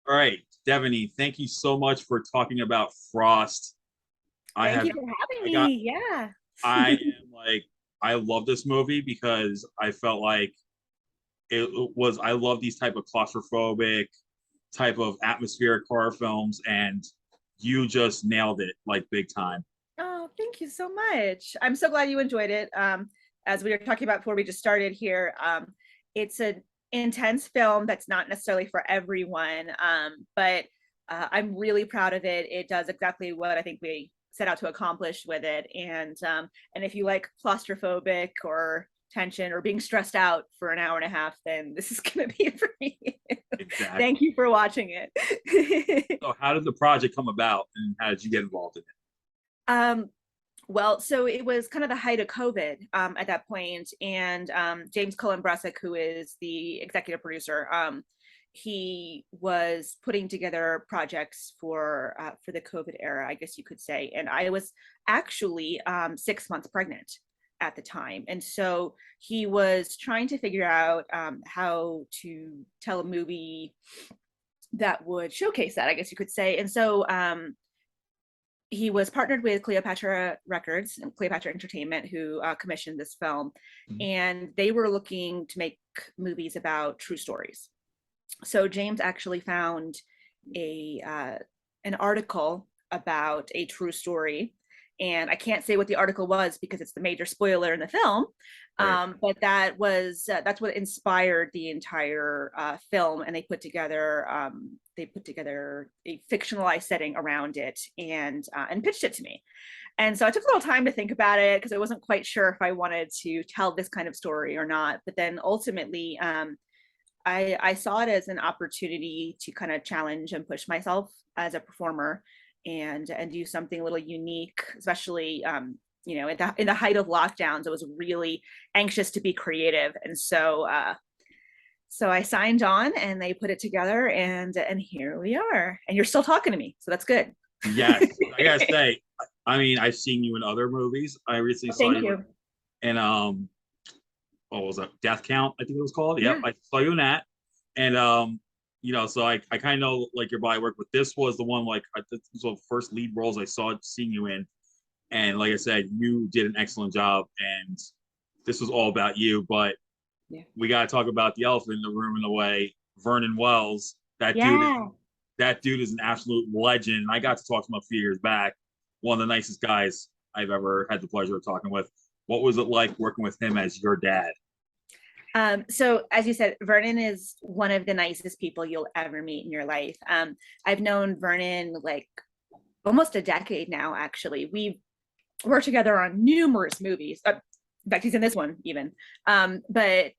All right, Devanny, thank you so much for talking about Frost. I Thank have, you for having I got, me. Yeah. I am like, I love this movie because I felt like it was. I love these type of claustrophobic, type of atmospheric horror films, and you just nailed it like big time. Oh, thank you so much. I'm so glad you enjoyed it. As we were talking about before we just started here, it's an intense film that's not necessarily for everyone, but I'm really proud of it. It does exactly what I think we set out to accomplish with it. And if you like claustrophobic or tension or being stressed out for an hour and a half, then this is going to be it for me. Exactly. Thank you for watching it. So, how did the project come about, and how did you get involved in it? um, Well, so it was kind of the height of COVID at that point, and James Cullen Bressick, who is the executive producer, he was putting together projects for the COVID era, I guess you could say. And I was actually 6 months pregnant at the time, and so he was trying to figure out how to tell a movie that would showcase that, I guess you could say. And so he was partnered with Cleopatra Records and Cleopatra Entertainment, who commissioned this film, Mhm. and they were looking to make movies about true stories. So James actually found a an article about a true story, and I can't say what the article was because it's the major spoiler in the film. Right. But that's what inspired the entire film, and they put together a fictionalized setting around it and pitched it to me. And so I took a little time to think about it because I wasn't quite sure if I wanted to tell this kind of story or not. But then ultimately, I saw it as an opportunity to kind of challenge and push myself as a performer and do something a little unique, especially in the height of lockdowns. I was really anxious to be creative, and so I signed on, and they put it together, and here we are. And you're still talking to me, so that's good. Yes, I gotta say, I mean, I've seen you in other movies. I recently saw Thank you you. in what was that? Death Count, I think it was called. Yep, Yeah. I saw you in that, and so I kind of know like your body work, but this was the one like this was the first lead roles I saw seeing you in, and like I said, you did an excellent job, and this was all about you. But Yeah. we got to talk about the elephant in the room in a way. Vernon Wells, Yeah. that dude is an absolute legend. I got to talk to him a few years back. One of the nicest guys I've ever had the pleasure of talking with. What was it like working with him as your dad? So as you said, Vernon is one of the nicest people you'll ever meet in your life. I've known Vernon like almost a decade now, actually. We've worked together on numerous movies. In fact, he's in this one even. But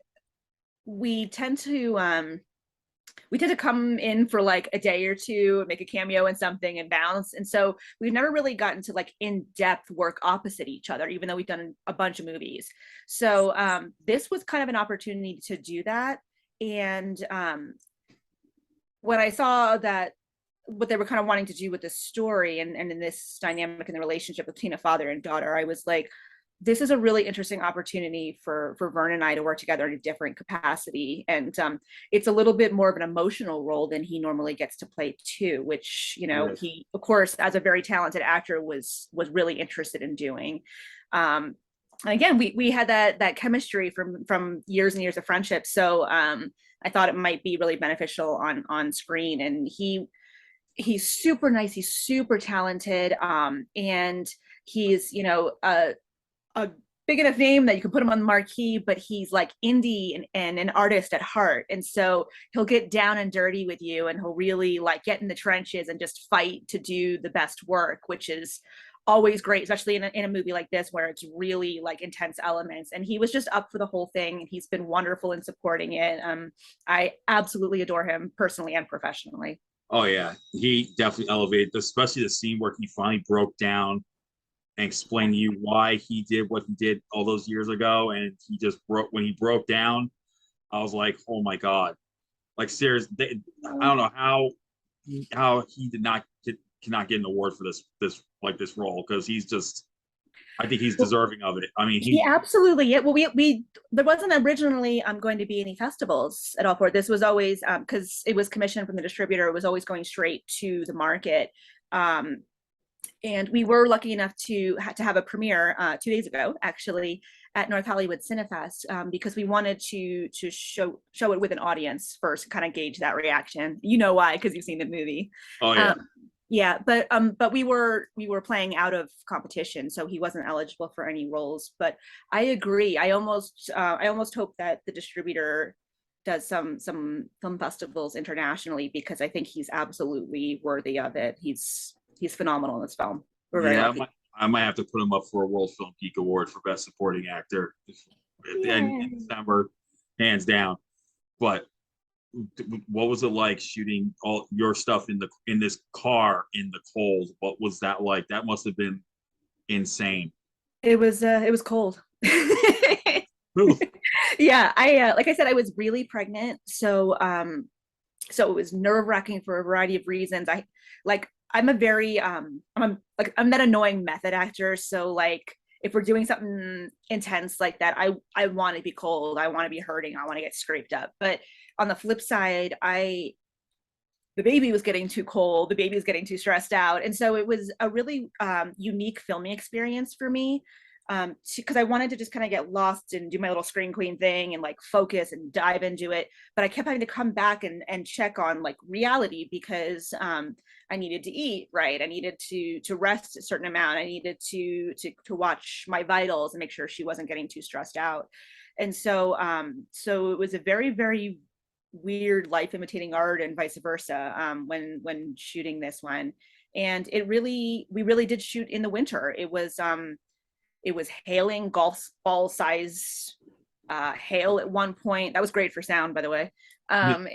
we tend to come in for like a day or two, make a cameo in something and bounce. And so we've never really gotten to like in-depth work opposite each other, even though we've done a bunch of movies. So this was kind of an opportunity to do that. And when I saw that what they were kind of wanting to do with this story and in this dynamic in the relationship between a father and daughter, I was like, this is a really interesting opportunity for Vern and I to work together in a different capacity. And it's a little bit more of an emotional role than he normally gets to play too, which, Yes. he, of course, as a very talented actor was really interested in doing. And again, we had that chemistry from years and years of friendship. So I thought it might be really beneficial on screen. And he's super nice, he's super talented, and he's a big enough name that you can put him on the marquee, but he's like indie and an artist at heart. And so he'll get down and dirty with you, and he'll really like get in the trenches and just fight to do the best work, which is always great, especially in a movie like this where it's really like intense elements. And he was just up for the whole thing, and he's been wonderful in supporting it. I absolutely adore him personally and professionally. Oh yeah, he definitely elevated, especially the scene where he finally broke down and explained to you why he did what he did all those years ago, and he just broke when he broke down. I was like, oh my god, like seriously, I don't know how he did not cannot get an award for this role because he's just I think he's deserving of it. I mean, He absolutely, yeah. Well, we there wasn't originally going to be any festivals at all for it. This was always because it was commissioned from the distributor. It was always going straight to the market. Um, and we were lucky enough to have a premiere 2 days ago, actually, at North Hollywood Cinefest, because we wanted to show it with an audience first, kind of gauge that reaction. You know why? Because you've seen the movie. oh yeah, Yeah, but we were playing out of competition, so he wasn't eligible for any roles. But I agree. I almost hope that the distributor does some film festivals internationally, because I think he's absolutely worthy of it. He's phenomenal in this film. We're very yeah. lucky. I might have to put him up for a World Film Geek Award for Best Supporting Actor at the end in December, hands down. But what was it like shooting all your stuff in this car in the cold? What was that like? That must have been insane. It was cold. Yeah, I like I said, I was really pregnant, so it was nerve-wracking for a variety of reasons. I'm a very I'm that annoying method actor, so like if we're doing something intense like that, I want to be cold, I want to be hurting, I want to get scraped up. But on the flip side, the baby was getting too cold, the baby was getting too stressed out, and so it was a really unique filming experience for me, because I wanted to just kind of get lost and do my little screen queen thing and like focus and dive into it. But I kept having to come back and check on like reality, because I needed to eat right, I needed to rest a certain amount, I needed to watch my vitals and make sure she wasn't getting too stressed out. And so it was a very, very weird life imitating art, and vice versa, when shooting this one. And we really did shoot in the winter. It was hailing, golf ball size hail at one point. That was great for sound, by the way. And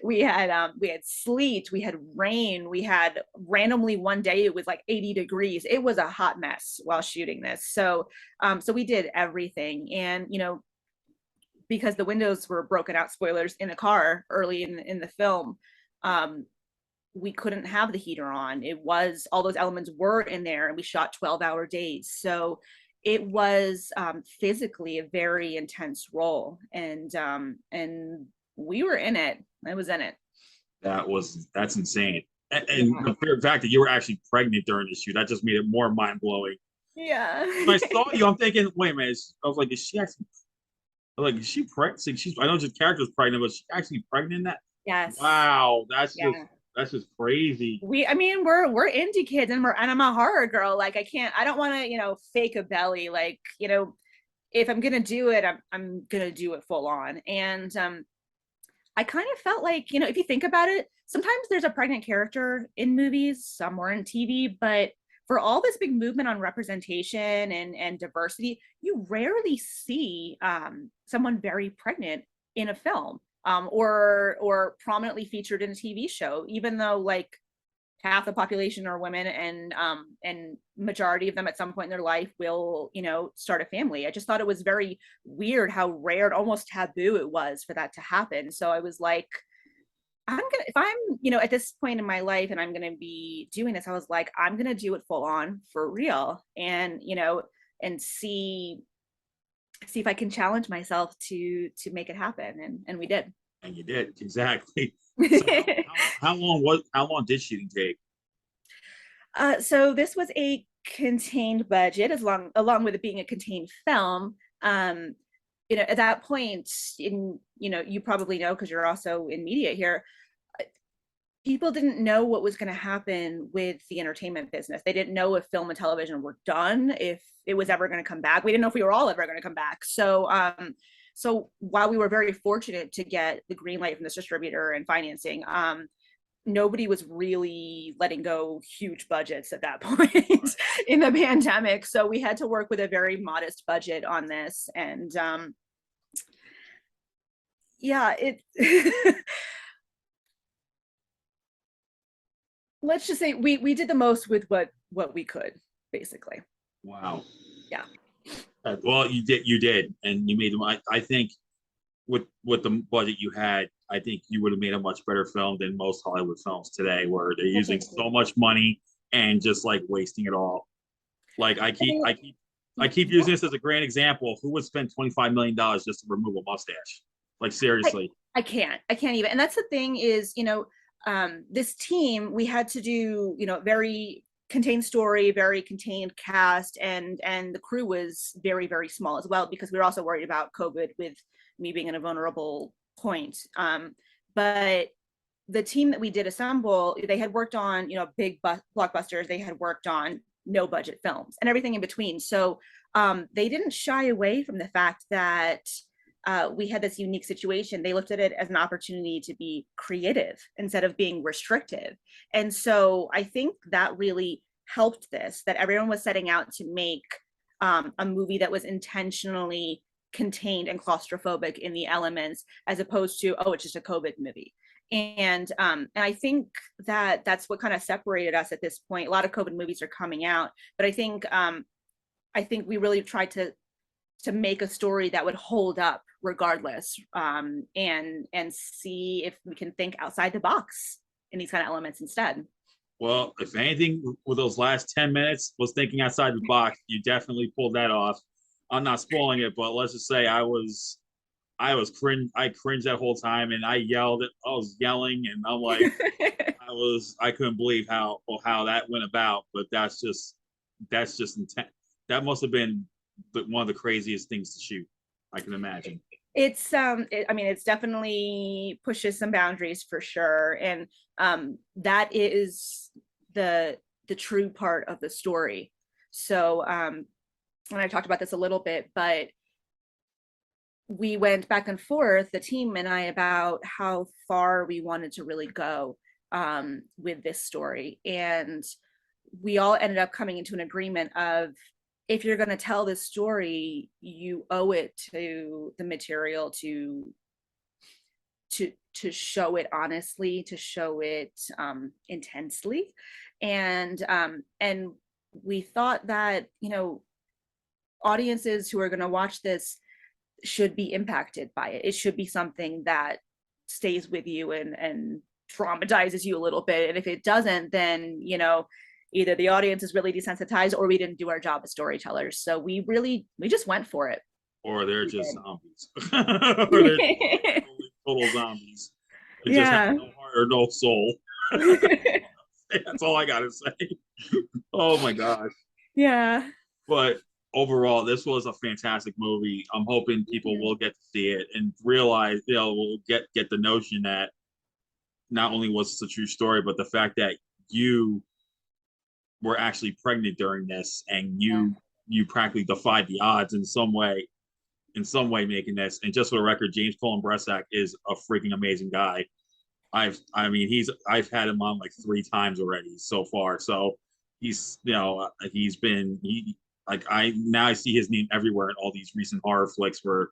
we had sleet, we had rain, we had randomly one day it was like 80 degrees. It was a hot mess while shooting this. So we did everything. And because the windows were broken out, spoilers, in the car early in the film, we couldn't have the heater on. It was, all those elements were in there, and we shot 12-hour days. So it was physically a very intense role. And we were in it. I was in it. That's insane. And the fact that you were actually pregnant during the shoot, that just made it more mind blowing. Yeah. When I saw you, I'm thinking, wait a minute. I was like, is she actually, like, is she pregnant? I know the character's pregnant, but she's actually pregnant in that? Yes. Wow, that's just crazy. I mean, we're indie kids, and I'm a horror girl. Like I don't want to, fake a belly. Like, if I'm gonna do it, I'm gonna do it full on. And I kind of felt like, if you think about it, sometimes there's a pregnant character in movies, some more in TV, but for all this big movement on representation and diversity, you rarely see someone very pregnant in a film, or prominently featured in a TV show, even though like half the population are women, and majority of them at some point in their life will start a family. I just thought it was very weird how rare, almost taboo it was for that to happen. So I was like, if I'm at this point in my life and I'm gonna be doing this, I was like, I'm gonna do it full on for real, and and see if I can challenge myself to make it happen. And we did. And you did, exactly. So how long did shooting take? So this was a contained budget, along with it being a contained film. At that point, you probably know, because you're also in media here, people didn't know what was going to happen with the entertainment business. They didn't know if film and television were done, if it was ever going to come back. We didn't know if we were all ever going to come back. So while we were very fortunate to get the green light from this distributor and financing, nobody was really letting go huge budgets at that point in the pandemic. So we had to work with a very modest budget on this. And yeah, let's just say we did the most with what we could, basically. Wow. Yeah. Well, you did, and you made them. I think with the budget you had, I think you would have made a much better film than most Hollywood films today, where they're using so much money and just like wasting it all. Like I keep using this as a great example. Who would spend $25 million just to remove a mustache? Like seriously. I can't even. And that's the thing is, this team, we had to do, very contained story, very contained cast, and the crew was very, very small as well, because we were also worried about COVID with me being in a vulnerable point. But the team that we did assemble, they had worked on, big blockbusters. They had worked on no budget films and everything in between. So they didn't shy away from the fact that we had this unique situation. They looked at it as an opportunity to be creative instead of being restrictive. And so I think that really helped this, that everyone was setting out to make a movie that was intentionally contained and claustrophobic in the elements, as opposed to, oh, it's just a COVID movie. And I think that that's what kind of separated us at this point. A lot of COVID movies are coming out, but I think we really tried to make a story that would hold up regardless, and see if we can think outside the box in these kind of elements instead. Well, if anything, with those last 10 minutes was thinking outside the box, you definitely pulled that off. I'm not spoiling it, but let's just say I was cringe. I cringed that whole time, and I was yelling, and I'm like, I couldn't believe how that went about. But that's just intent. That must have been one of the craziest things to shoot, I can imagine. It's it's definitely pushes some boundaries for sure, and that is the true part of the story. So and I talked about this a little bit, but we went back and forth, the team and I, about how far we wanted to really go with this story. And we all ended up coming into an agreement of, if you're going to tell this story, you owe it to the material to show it honestly, to show it intensely. And we thought that, audiences who are going to watch this should be impacted by it. It should be something that stays with you and traumatizes you a little bit. And if it doesn't, then, either the audience is really desensitized or we didn't do our job as storytellers. So we just went for it. Or they're just zombies. Or they're total zombies. They just have no heart or no soul. That's all I gotta say. Oh my gosh. Yeah. But overall, this was a fantastic movie. I'm hoping people will get to see it and realize, will get the notion that not only was this a true story, but the fact that you were actually pregnant during this, and you practically defied the odds in some way making this. And just for the record, James Colin Bresack is a freaking amazing guy. I've had him on like 3 times already so far. So he's I see his name everywhere in all these recent horror flicks where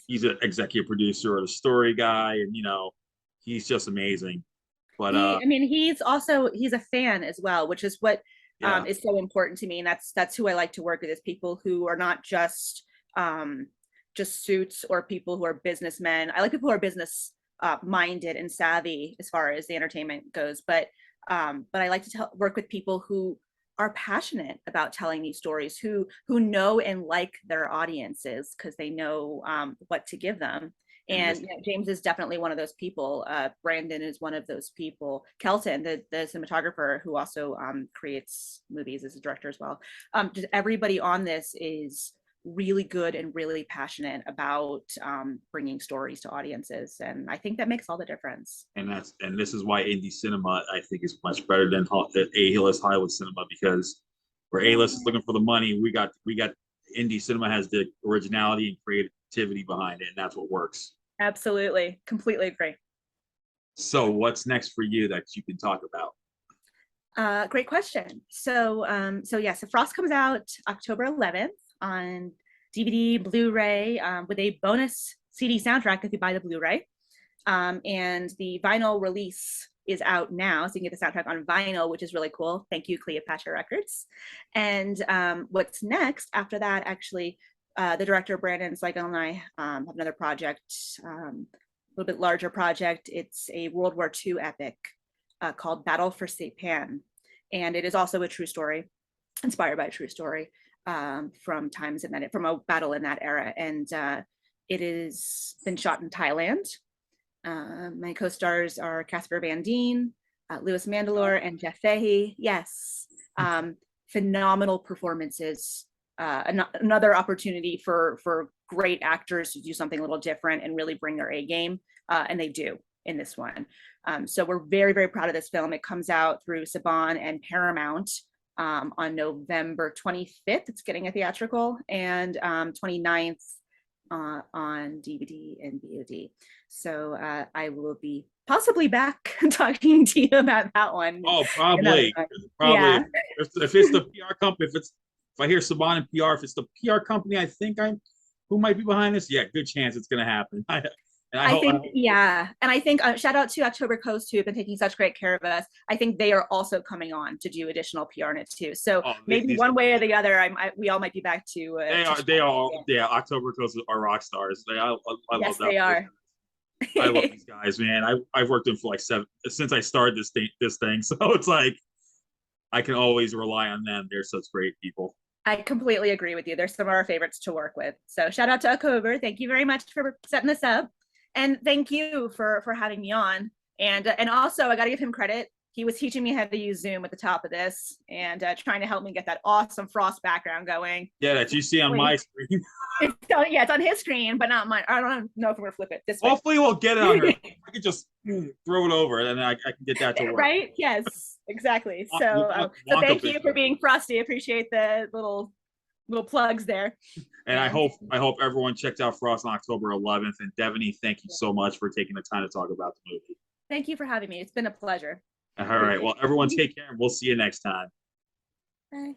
he's an executive producer or the story guy, and he's just amazing. But he's a fan as well, which is what is so important to me. And that's who I like to work with, is people who are not just suits or people who are businessmen. I like people who are business minded and savvy as far as the entertainment goes, but I like to work with people who are passionate about telling these stories, who know and like their audiences, because they know what to give them. And James is definitely one of those people. Brandon is one of those people. Kelton, the cinematographer, who also creates movies, as a director as well. Just everybody on this is really good and really passionate about bringing stories to audiences, and I think that makes all the difference. And this is why indie cinema, I think, is much better than A-list Hollywood cinema, because where A-list is looking for the money, we got indie cinema has the originality and creativity behind it, and that's what works. Absolutely, completely agree. So what's next for you that you can talk about? Great question. So Frost comes out October 11th on DVD, Blu-ray, with a bonus CD soundtrack if you buy the Blu-ray. And the vinyl release is out now, so you can get the soundtrack on vinyl, which is really cool. Thank you, Cleopatra Records. And what's next after that, actually, the director, Brandon Slegel, and I have another project, a little bit larger project. It's a World War II epic called Battle for Saipan. And it is also a true story. inspired by a true story from times in that, from a battle in that era. And it has been shot in Thailand. My co-stars are Casper Van Dien, Louis Mandylor, and Jeff Fahey. Yes, phenomenal performances. Another opportunity for great actors to do something a little different and really bring their A game, and they do in this one. So we're very, very proud of this film. It comes out through Saban and Paramount on November 25th. It's getting a theatrical, and 29th on DVD and VOD. So I will be possibly back talking to you about that one. Oh, probably. Yeah. If it's the PR company, if I hear Saban and PR, if it's the PR company, I think who might be behind this. Yeah, good chance it's going to happen. I think shout out to October Coast, who have been taking such great care of us. I think they are also coming on to do additional PR in it too. So maybe one way or the other, we all might be back to. Yeah. October Coast are rock stars. I yes, love that. They are. I love these guys, man. I've worked with them for like since I started this thing. So it's like I can always rely on them. They're such great people. I completely agree with you. They're some of our favorites to work with. So shout out to October. Thank you very much for setting this up. And thank you for having me on. And also, I got to give him credit. He was teaching me how to use Zoom at the top of this and trying to help me get that awesome Frost background going. Yeah, that you see on my screen. It's on his screen, but not mine. I don't know if we're going to flip it this way. Hopefully we'll get it on her. I can just throw it over and then I can get that to work. Right? Yes, exactly. So thank you for being Frosty. Appreciate the little plugs there. And I hope everyone checks out Frost on October 11th. And Devanny, thank you so much for taking the time to talk about the movie. Thank you for having me. It's been a pleasure. All right. Well, everyone take care and we'll see you next time. Bye.